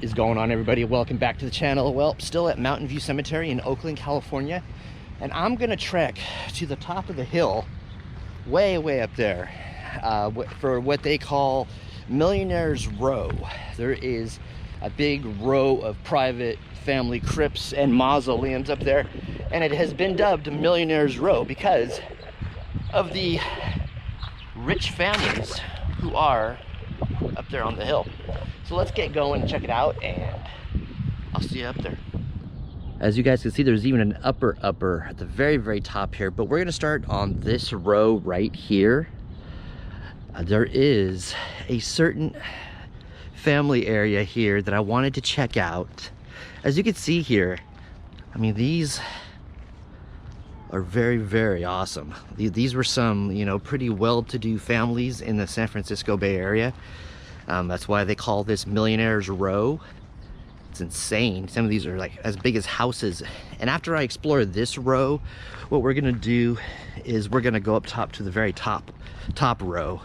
is going on, everybody? Welcome back to the channel. Well, still at Mountain View Cemetery in Oakland, California, and I'm gonna trek to the top of the hill, way up there, for what they call Millionaires Row. There is a big row of private family crypts and mausoleums up there, and it has been dubbed Millionaires Row because of the rich families who are up there on the hill. So let's get going and check it out, and I'll see you up there. As you guys can see, there's even an upper at the very top here, but we're gonna start on this row right here. There is a certain family area here that I wanted to check out. As you can see here, I mean, these are very awesome. These were some, you know, pretty well-to-do families in the San Francisco Bay Area. That's why they call this Millionaires Row. It's insane. Some of these are like as big as houses. And after I explore this row, what we're gonna do is we're gonna go up top to the very top row.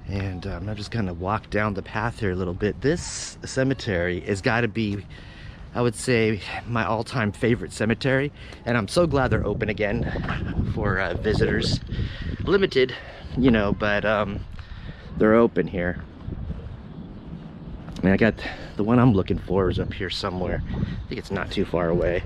And I'm just gonna walk down the path here a little bit. This cemetery has got to be, I would say, my all-time favorite cemetery, and I'm so glad they're open again for visitors. Limited, you know, but they're open here. I mean, I got the one I'm looking for is up here somewhere. I think it's not too far away.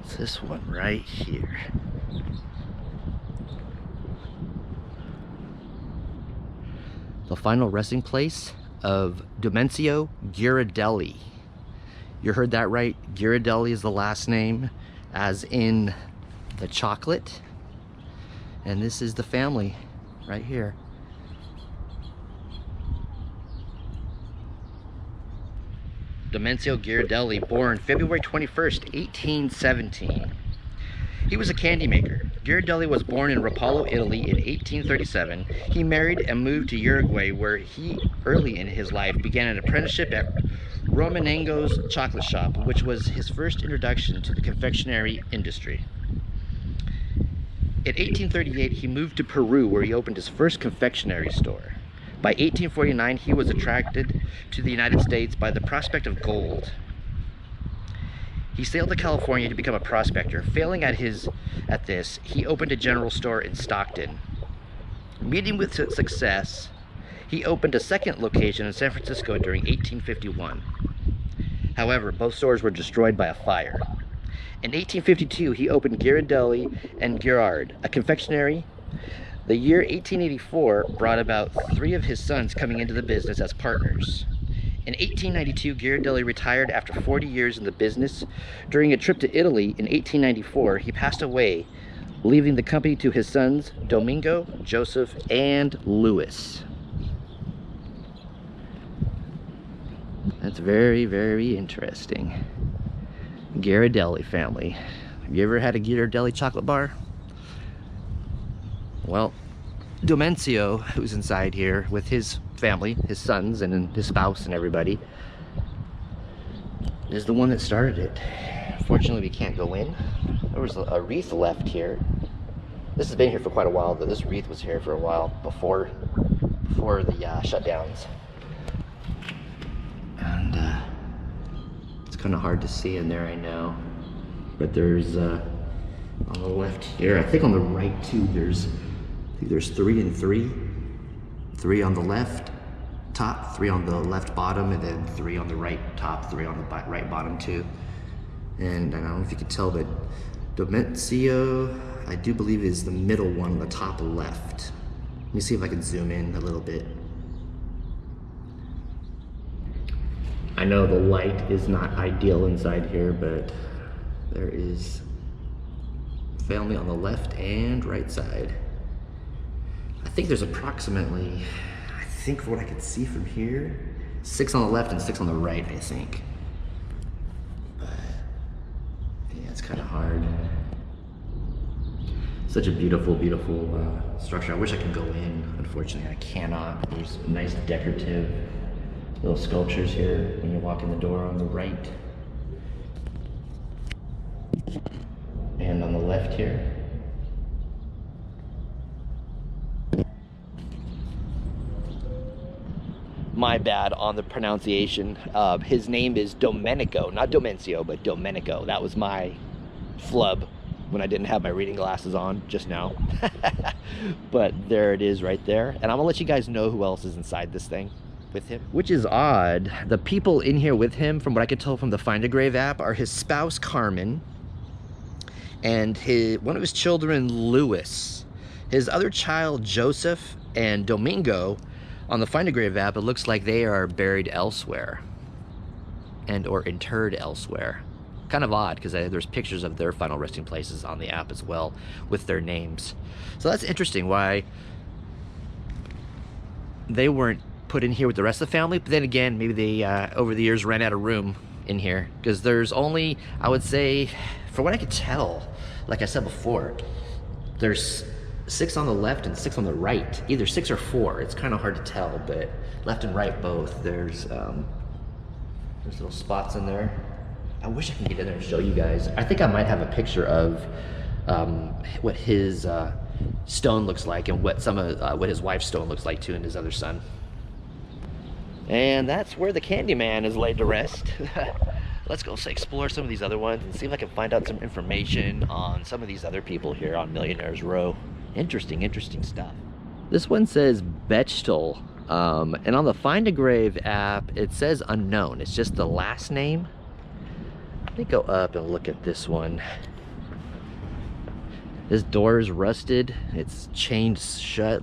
It's this one right here. The final resting place of Domenico Ghirardelli. You heard that right. Ghirardelli is the last name, as in the chocolate. And this is the family right here. Domenico Ghirardelli, born February 21st, 1817. He was a candy maker. Ghirardelli was born in Rapallo, Italy in 1837. He married and moved to Uruguay, where he, early in his life, began an apprenticeship at Romanengo's chocolate shop, which was his first introduction to the confectionery industry. In 1838, he moved to Peru, where he opened his first confectionery store. By 1849, he was attracted to the United States by the prospect of gold. He sailed to California to become a prospector. Failing at this, he opened a general store in Stockton. Meeting with success, he opened a second location in San Francisco during 1851. However, both stores were destroyed by a fire. In 1852, he opened Ghirardelli and Ghirard, a confectionery. The year 1884 brought about 3 of his sons coming into the business as partners. In 1892, Ghirardelli retired after 40 years in the business. During a trip to Italy in 1894, he passed away, leaving the company to his sons, Domingo, Joseph, and Louis. That's very interesting. Ghirardelli family. Have you ever had a Ghirardelli chocolate bar? Well, Domenico, who's inside here with his family, his sons and his spouse and everybody, is the one that started it. Fortunately, we can't go in. There was a wreath left here. This has been here for quite a while, though. This wreath was here for a while before the shutdowns. And it's kind of hard to see in there, I know. But there's on the left here, I think on the right too, there's 3 and 3. 3 on the left top, 3 on the left bottom, and then 3 on the right top, 3 on the right bottom too. And I don't know if you can tell, but Domenico, I do believe, is the middle one on the top left. Let me see if I can zoom in a little bit. I know the light is not ideal inside here, but there is family on the left and right side. I think there's approximately, I think from what I can see from here, 6 on the left and 6 on the right, I think. But yeah, it's kind of hard. Such a beautiful, beautiful structure. I wish I could go in. Unfortunately, I cannot. There's nice decorative little sculptures here when you walk in the door on the right. And on the left here. My bad on the pronunciation. His name is Domenico, not Domencio, but Domenico. That was my flub when I didn't have my reading glasses on just now. But there it is right there. And I'm gonna let you guys know who else is inside this thing with him. Which is odd. The people in here with him, from what I could tell from the Find a Grave app, are his spouse, Carmen, and one of his children, Louis. His other child, Joseph, and Domingo, on the Find a Grave app, it looks like they are buried elsewhere and or interred elsewhere. Kind of odd, because there's pictures of their final resting places on the app as well with their names. So that's interesting why they weren't put in here with the rest of the family. But then again, maybe they over the years ran out of room in here, because there's only, I would say, for what I could tell, like I said before, there's 6 on the left and 6 on the right, either 6 or 4. It's kind of hard to tell, but left and right both. There's little spots in there. I wish I could get in there and show you guys. I think I might have a picture of what his stone looks like, and what what his wife's stone looks like too, and his other son. And that's where the Candyman is laid to rest. Let's go explore some of these other ones and see if I can find out some information on some of these other people here on Millionaires Row. Interesting, interesting stuff. This one says Bechtel, and on the Find a Grave app, it says unknown. It's just the last name. Let me go up and look at this one. This door is rusted. It's chained shut.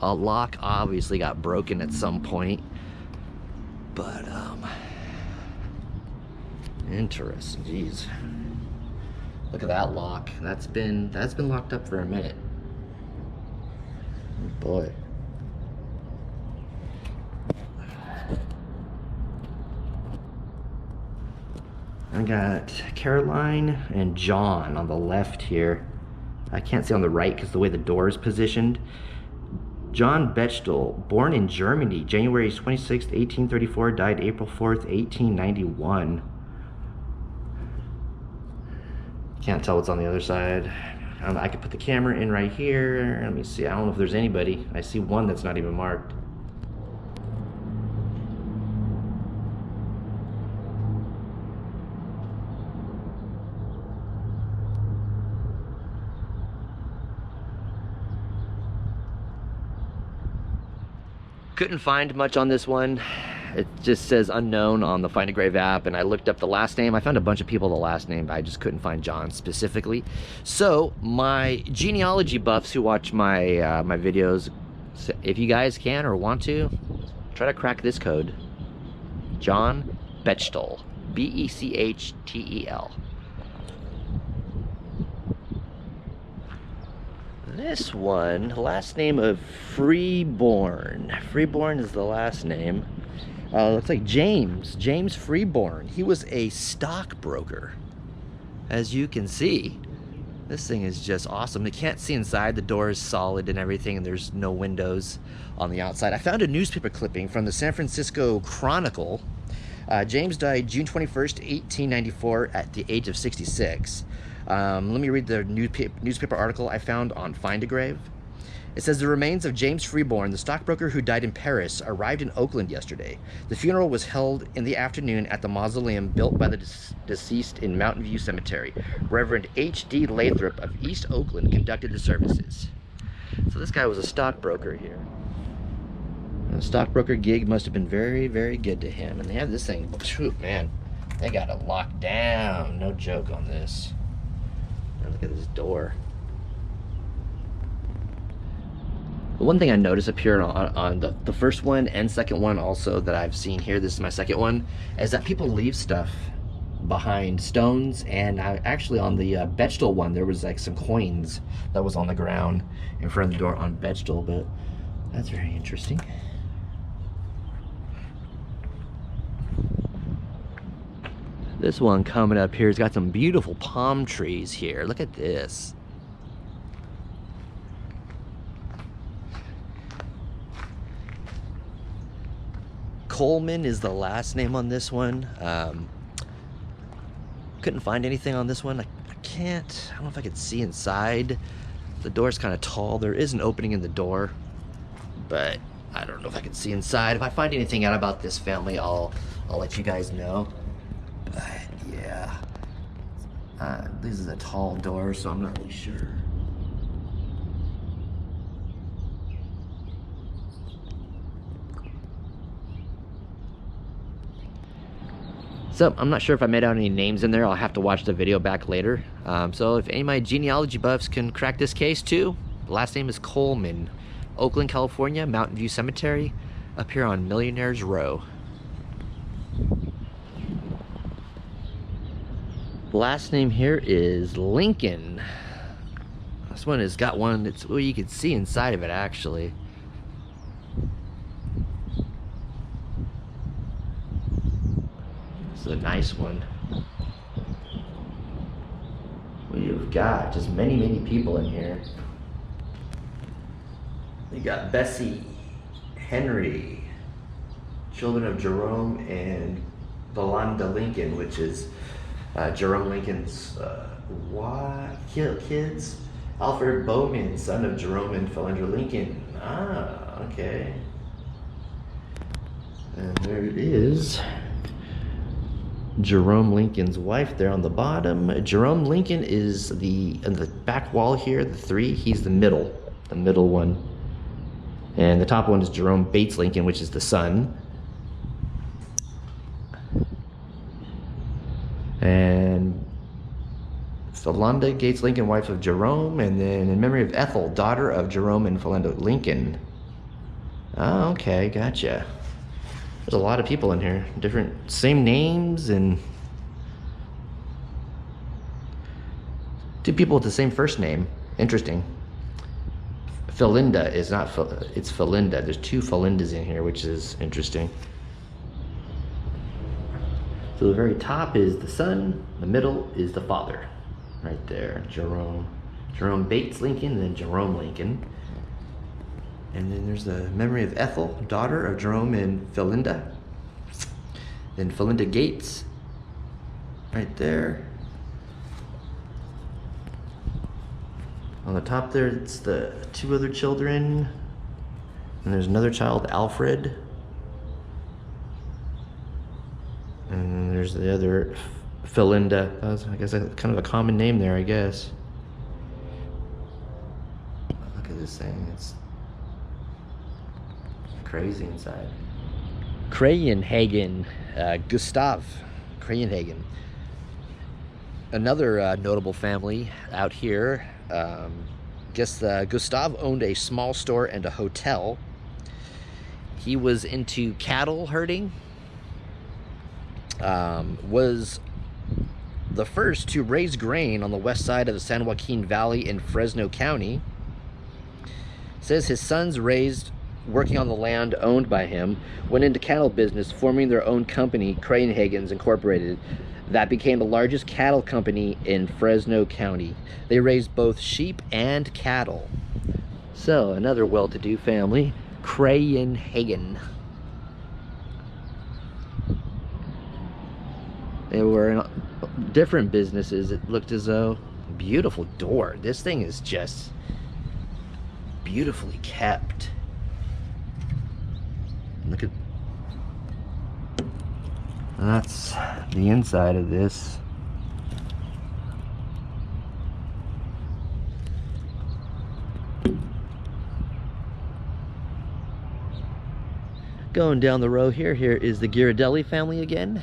A lock obviously got broken at some point. But, interesting, geez. Look at that lock. That's been locked up for a minute. Oh boy. I got Caroline and John on the left here. I can't see on the right because the way the door is positioned. John Bechtel, born in Germany, January 26, 1834, died April 4th, 1891. Can't tell what's on the other side. I could put the camera in right here. Let me see. I don't know if there's anybody. I see one that's not even marked. Couldn't find much on this one. It just says unknown on the Find a Grave app, and I looked up the last name. I found a bunch of people the last name, but I just couldn't find John specifically. So my genealogy buffs who watch my my videos, if you guys can or want to, try to crack this code. John Bechtel, B-E-C-H-T-E-L. This one, last name of Freeborn. Freeborn is the last name. Looks like James Freeborn. He was a stockbroker. As you can see, this thing is just awesome. You can't see inside. The door is solid and everything, and there's no windows on the outside. I found a newspaper clipping from the San Francisco Chronicle. James died June 21st, 1894 at the age of 66. Let me read the newspaper article I found on Find a Grave. It says, the remains of James Freeborn, the stockbroker who died in Paris, arrived in Oakland yesterday. The funeral was held in the afternoon at the mausoleum built by the deceased in Mountain View Cemetery. Reverend H.D. Lathrop of East Oakland conducted the services. So this guy was a stockbroker here. The stockbroker gig must have been very, very good to him. And they have this thing, shoot, man, they got it locked down. No joke on this. Look at this door. The one thing I noticed up here on the first one and second one also that I've seen here, this is my second one, is that people leave stuff behind, stones, and actually on the Bechtel one, there was like some coins that was on the ground in front of the door on Bechtel, but that's very interesting. This one coming up here has got some beautiful palm trees here. Look at this. Coleman is the last name on this one. Couldn't find anything on this one. I don't know if I could see inside. The door's kind of tall. There is an opening in the door, but I don't know if I can see inside. If I find anything out about this family, I'll let you guys know. But yeah, this is a tall door, so I'm not really sure. So I'm not sure if I made out any names in there. I'll have to watch the video back later. So if any of my genealogy buffs can crack this case too, the last name is Coleman, Oakland, California, Mountain View Cemetery, up here on Millionaires Row. Last name here is Lincoln. This one has got one that's, well, you can see inside of it actually. This is a nice one. We've got just many people in here. We got Bessie, Henry, children of Jerome and Bartlett Lincoln, which is Jerome Lincoln's kids. Alfred Bowman, son of Jerome and Philander Lincoln. Ah, okay. And there it is. Jerome Lincoln's wife there on the bottom. Jerome Lincoln is in the back wall here, the three. He's the middle one. And the top one is Jerome Bates Lincoln, which is the son. And Philander Gates Lincoln, wife of Jerome, and then in memory of Ethel, daughter of Jerome and Philander Lincoln. Oh, okay, gotcha. There's a lot of people in here, same names, and two people with the same first name. Interesting. Philinda is not, it's Philinda. There's two Philindas in here, which is interesting. So the very top is the son, the middle is the father. Right there, Jerome Bates Lincoln, and then Jerome Lincoln. And then there's the memory of Ethel, daughter of Jerome and Philinda. Then Philinda Gates, right there. On the top there, it's the two other children. And there's another child, Alfred. And then there's the other, Philinda. That's, I guess, kind of a common name there, I guess. Look at this thing. It's crazy inside. Krenhagen, Gustav Krenhagen. Another notable family out here. Guess Gustav owned a small store and a hotel. He was into cattle herding. Was the first to raise grain on the west side of the San Joaquin Valley in Fresno County. Says his sons raised working on the land owned by him, went into cattle business, forming their own company, Krenhagen's Incorporated, that became the largest cattle company in Fresno County. They raised both sheep and cattle. So, another well-to-do family, Krenhagen. They were in different businesses. It looked as though, beautiful door. This thing is just beautifully kept. Look at, that's the inside of this. Going down the row here is the Ghirardelli family again.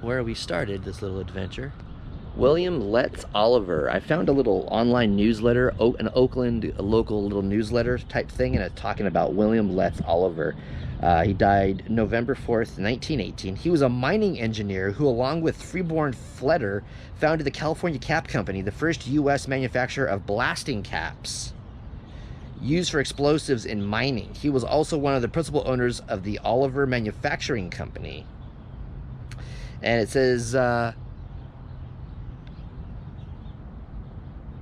Where we started this little adventure. William Letts Oliver. I found a little online newsletter, an Oakland local little newsletter type thing, and it's talking about William Letts Oliver. He died November 4th, 1918. He was a mining engineer who, along with Freeborn Fletter, founded the California Cap Company, the first U.S. manufacturer of blasting caps used for explosives in mining. He was also one of the principal owners of the Oliver Manufacturing Company. And it says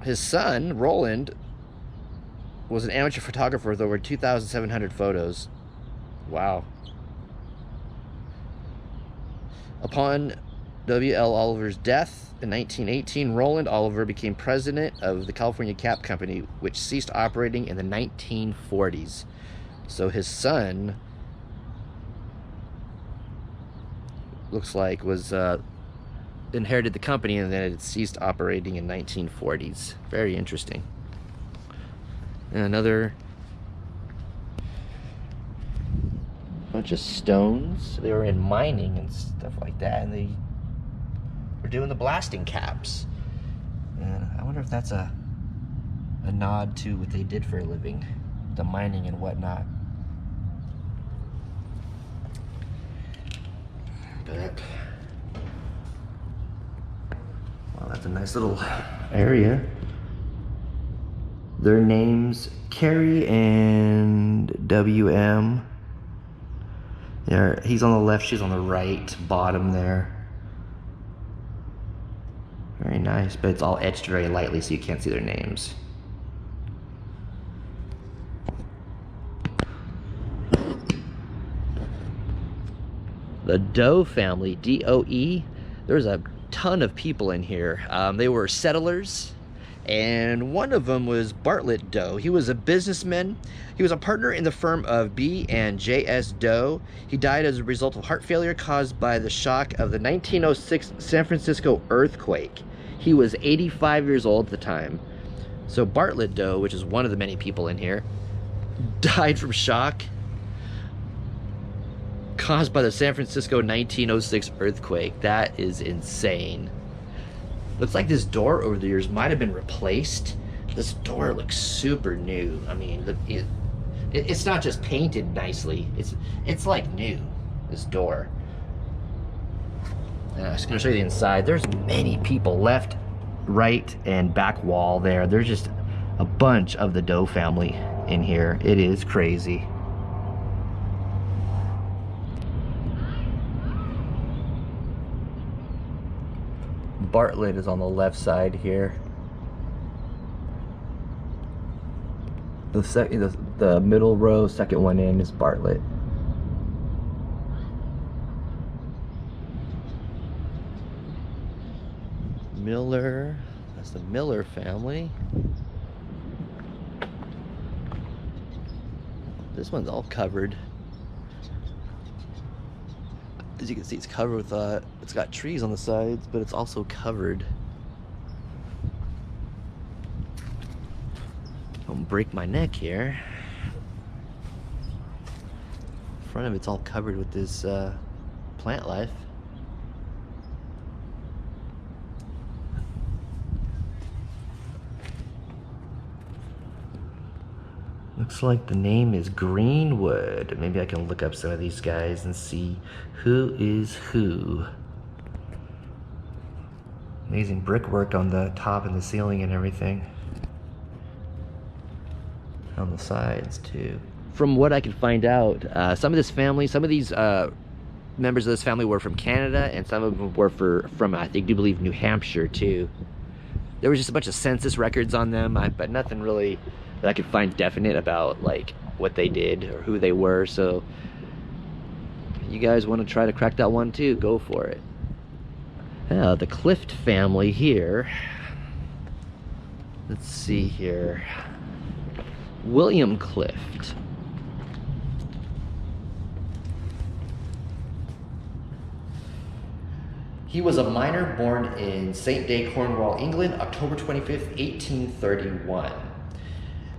his son, Roland, was an amateur photographer with over 2,700 photos. Wow. Upon W.L. Oliver's death in 1918, Roland Oliver became president of the California Cap Company, which ceased operating in the 1940s. So his son, looks like, was inherited the company, and then it ceased operating in 1940s. Very interesting. And another bunch of stones. They were in mining and stuff like that, and they were doing the blasting caps. And I wonder if that's a nod to what they did for a living, the mining and whatnot. But well, that's a nice little area. Their names, Carrie and WM. He's on the left, she's on the right, bottom there. Very nice, but it's all etched very lightly so you can't see their names. The Doe family, D-O-E, there's a ton of people in here. They were settlers, and one of them was Bartlett Doe. He was a businessman. He was a partner in the firm of B and J.S. Doe. He died as a result of heart failure caused by the shock of the 1906 San Francisco earthquake. He was 85 years old at the time. So Bartlett Doe, which is one of the many people in here, died from shock caused by the San Francisco 1906 earthquake. That is insane. Looks like this door over the years might have been replaced. This door looks super new. I mean, it's not just painted nicely. It's like new, this door. I'm just gonna show you the inside. There's many people, left, right, and back wall there. There's just a bunch of the Doe family in here. It is crazy. Bartlett is on the left side here. The middle row, second one in, is Bartlett. Miller, that's the Miller family. This one's all covered. As you can see, it's covered with, it's got trees on the sides, but it's also covered. Don't break my neck here. The front of it's all covered with this plant life. Looks like the name is Greenwood. Maybe I can look up some of these guys and see who is who. Amazing brickwork on the top and the ceiling and everything. On the sides too. From what I could find out, some of this family, some of these members of this family were from Canada, and some of them were from I think, do believe, New Hampshire too. There was just a bunch of census records on them, but nothing really that I could find definite about like what they did or who they were. So if you guys want to try to crack that one too, go for it. The Clift family here. Let's see here. William Clift. He was a miner born in St. Day, Cornwall, England, October 25th, 1831.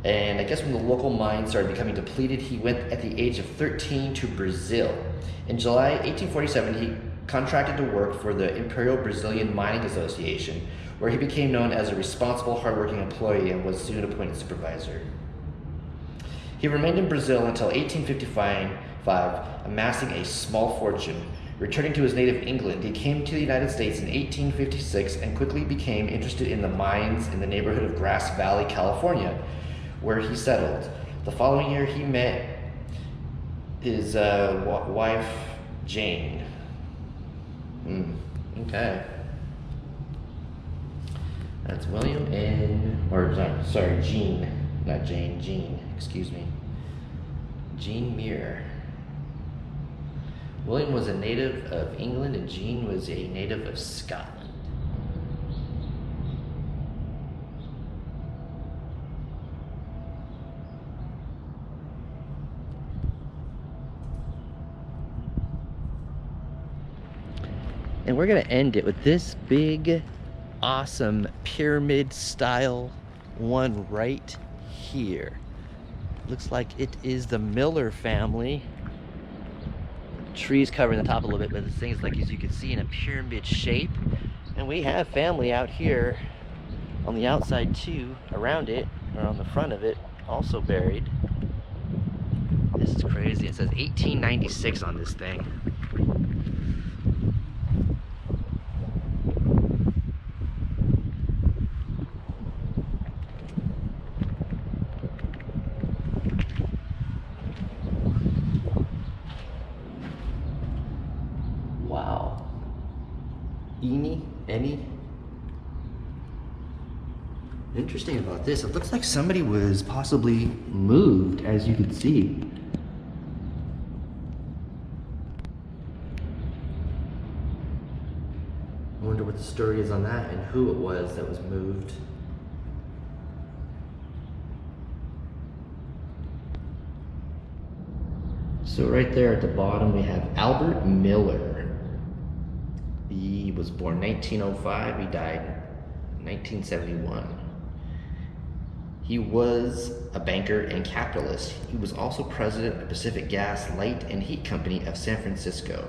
And I guess when the local mine started becoming depleted, he went at the age of 13 to Brazil. In July 1847, he contracted to work for the Imperial Brazilian Mining Association, where he became known as a responsible, hardworking employee and was soon appointed supervisor. He remained in Brazil until 1855, amassing a small fortune. Returning to his native England, he came to the United States in 1856 and quickly became interested in the mines in the neighborhood of Grass Valley, California, where he settled. The following year, he met his wife, Jane. Okay. That's William and, or sorry, Jean. Not Jane, Jean, excuse me. Jean Muir. William was a native of England and Jean was a native of Scotland. And we're gonna end it with this big, awesome pyramid style one right here. Looks like it is the Miller family. Trees covering the top a little bit, but the thing is, like, as you can see, in a pyramid shape. And we have family out here on the outside too, around it, or on the front of it, also buried. This is crazy. It says 1896 on this thing. Wow. Any? Interesting about this, it looks like somebody was possibly moved, as you can see. I wonder what the story is on that and who it was that was moved. So right there at the bottom we have Albert Miller. He was born 1905, he died 1971. He was a banker and capitalist. He was also president of Pacific Gas, Light and Heat Company of San Francisco.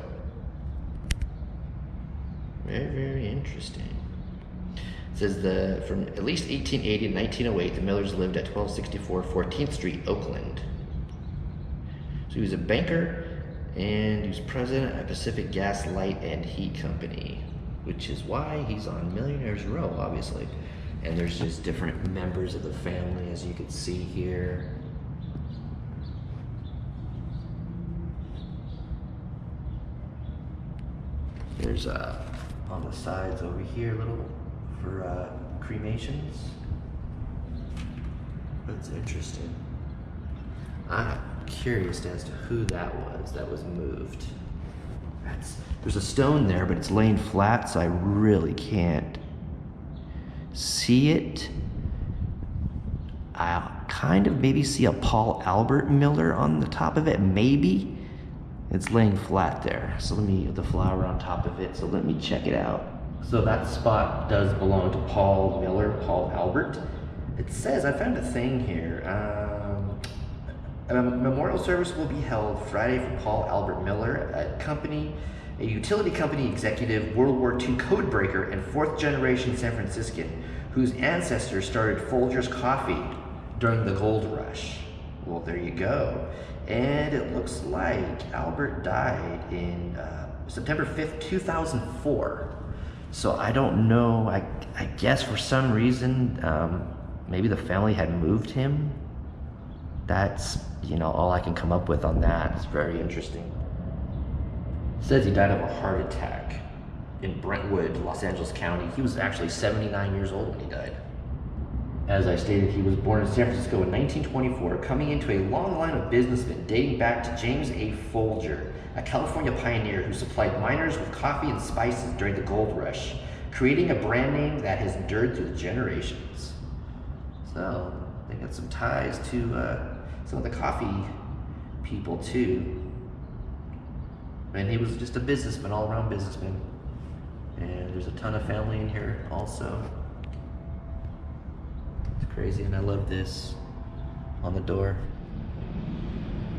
Very, very interesting. It says from at least 1880 to 1908, the Millers lived at 1264 14th Street, Oakland. So he was a banker and he was president of Pacific Gas, Light and Heat Company, which is why he's on Millionaires Row, obviously. And there's just different members of the family, as you can see here. There's on the sides over here, little for cremations. That's interesting. I'm curious as to who that was moved. There's a stone there, but it's laying flat, so I really can't see it. I kind of maybe see a Paul Albert Miller on the top of it, maybe. It's laying flat there. So the flower on top of it, so let me check it out. So that spot does belong to Paul Miller, Paul Albert. It says, I found a thing here. A memorial service will be held Friday for Paul Albert Miller, a utility company executive, World War II codebreaker, and fourth generation San Franciscan, whose ancestors started Folgers Coffee during the gold rush. Well, there you go. And it looks like Albert died in September 5th, 2004. So I don't know, I guess for some reason, maybe the family had moved him. That's, all I can come up with on that. It's very interesting. It says he died of a heart attack in Brentwood, Los Angeles County. He was actually 79 years old when he died. As I stated, he was born in San Francisco in 1924, coming into a long line of businessmen dating back to James A. Folger, a California pioneer who supplied miners with coffee and spices during the gold rush, creating a brand name that has endured through the generations. So, they got some ties to some of the coffee people too. And he was just a businessman, all-around businessman. And there's a ton of family in here also. It's crazy, and I love this on the door.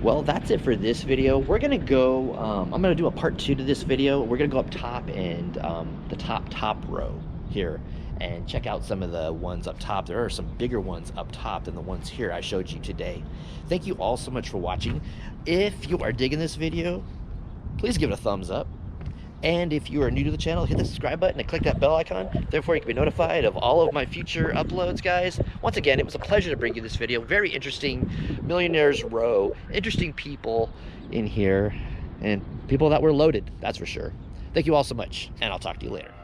Well, that's it for this video. We're gonna go, I'm gonna do a part 2 to this video. We're gonna go up top and the top row here and check out some of the ones up top. There are some bigger ones up top than the ones here I showed you today. Thank you all so much for watching. If you are digging this video, please give it a thumbs up. And if you are new to the channel, hit the subscribe button and click that bell icon. Therefore, you can be notified of all of my future uploads, guys. Once again, it was a pleasure to bring you this video. Very interesting Millionaires Row. Interesting people in here. And people that were loaded, that's for sure. Thank you all so much, and I'll talk to you later.